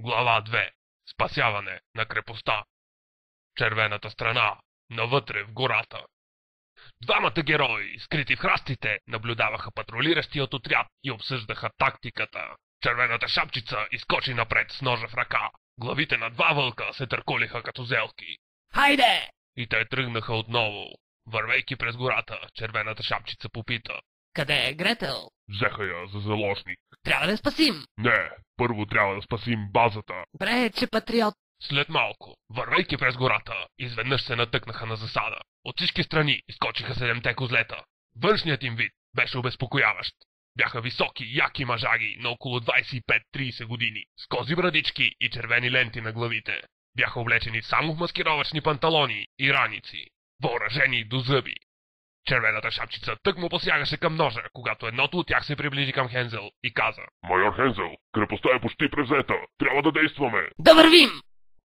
Глава 2. Спасяване на крепостта. Червената страна. Навътре в гората. Двамата герои, скрити в храстите, наблюдаваха патрулиращият отряд и обсъждаха тактиката. Червената шапчица изкочи напред с ножа в ръка. Главите на два вълка се търколиха като зелки. Хайде! И те тръгнаха отново. Вървейки през гората, червената шапчица попита. Къде е Гретел? Взеха я за заложник. Трябва да я спасим. Не, първо трябва да спасим базата. Бре, че патриот. След малко, вървейки през гората, изведнъж се натъкнаха на засада. От всички страни изкочиха 7 козлета. Външният им вид беше обезпокояващ. Бяха високи, яки мъжаги на около 25-30 години, с кози брадички и червени ленти на главите. Бяха облечени само в маскировъчни панталони и раници, въоръжени до зъби. Червената шапчица тъкмо посягаше към ножа, когато едното от тях се приближи към Хензел и каза: Майор Хензел, крепостта е почти превзета. Трябва да действаме. Да вървим!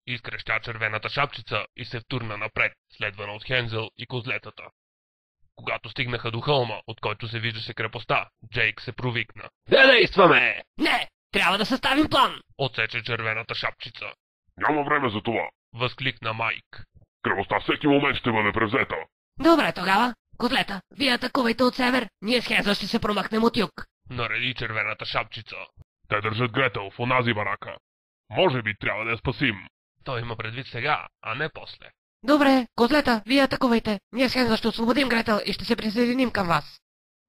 Изкрещя червената шапчица и се втурна напред, следвана от Хензел и козлетата. Когато стигнаха до хълма, от който се виждаше крепостта, Джейк се провикна. Да действаме! Не! Трябва да съставим план! Отсече червената шапчица. Няма време за това. Възкликна Майк. Крепостта всеки момент ще бъде превзета. Добре тогава. Котлета, вие атакувайте от север, ние с Хезъл ще се промъкнем от юг. Нареди червената шапчица. Те държат Гретел в онази барака. Може би трябва да я спасим. Той има предвид сега, а не после. Добре, Козлета, вие атакувайте. Ние с Хезъл ще освободим Гретел и ще се присъединим към вас.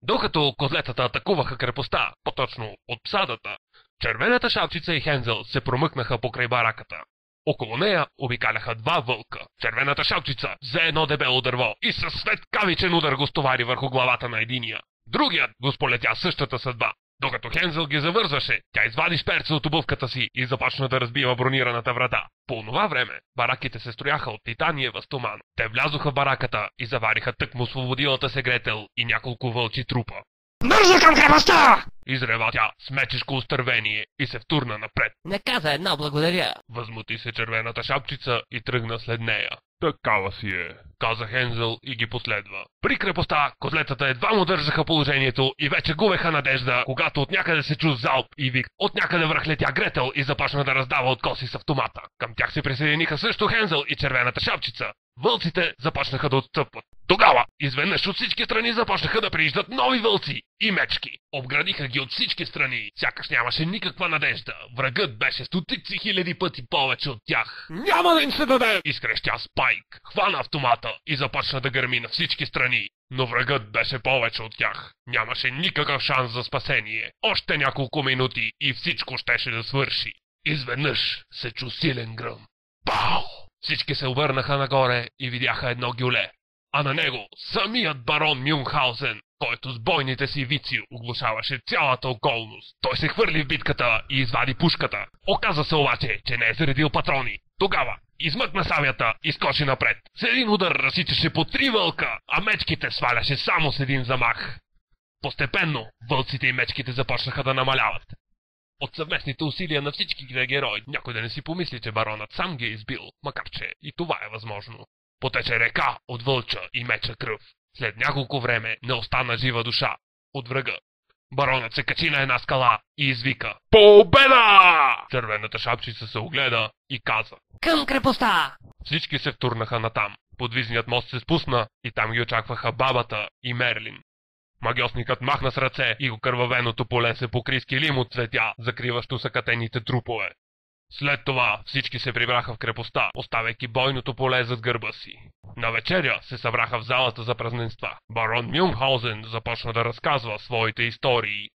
Докато козлетата атакуваха крепостта, по-точно от псадата, червената шапчица и Хензел се промъкнаха покрай бараката. Около нея обикаляха два вълка. Червената шапчица взе едно дебело дърво и със светкавичен удар го стовари върху главата на единия. Другият го сполетя същата съдба. Докато Хензел ги завързваше, тя извади шперца от обувката си и започна да разбива бронираната врата. По това време бараките се строяха от титаниева стомана. Те влязоха в бараката и завариха тъкмо освободилата се Гретел и няколко вълчи трупа. Бързо към крепостта! Изрева тя с мечешко устървение и се втурна напред. Не каза едно благодаря. Възмути се червената шапчица и тръгна след нея. Такава си е. Каза Хензел и ги последва. При крепостта козлетата едва му държаха положението и вече губеха надежда, когато от някъде се чу залп и вик. От някъде връхлетя Гретел и започна да раздава откоси с автомата. Към тях се присъединиха също Хензел и червената шапчица. Вълците започнаха да отстъпват. Тогава изведнъж от всички страни започнаха да прииждат нови вълци и мечки. Обградиха ги от всички страни, сякаш нямаше никаква надежда. Врагът беше стотици хиляди пъти повече от тях. Няма да им се даде! Изкрещя Спайк, хвана автомата и започна да гърми на всички страни. Но врагът беше повече от тях. Нямаше никакъв шанс за спасение. Още няколко минути и всичко щеше да свърши. Изведнъж се чу силен гръм. Пау! Всички се обърнаха нагоре и видяха едно гюле. А на него самият барон Мюнхаузен, който с бойните си вици оглушаваше цялата околност. Той се хвърли в битката и извади пушката. Оказа се обаче, че не е заредил патрони. Тогава измъкна сабята и скочи напред. С един удар разсичаше по 3 вълка, а мечките сваляше само с един замах. Постепенно вълците и мечките започнаха да намаляват. От съвместните усилия на всичките герои, някой да не си помисли, че баронът сам ги е избил, макар че и това е възможно. Потече река от вълча и меча кръв. След няколко време не остана жива душа от врага. Баронът се качи на една скала и извика: Победа! Червената шапчица се огледа и каза: Към крепостта! Всички се втурнаха натам. Подвизният мост се спусна и там ги очакваха бабата и Мерлин. Магьосникът махна с ръце и окървавеното поле се покри с килим от цветя, закриващо съкатените трупове. След това всички се прибраха в крепостта, оставяйки бойното поле зад гърба си. На вечеря се събраха в залата за празненства. Барон Мюнхаузен започна да разказва своите истории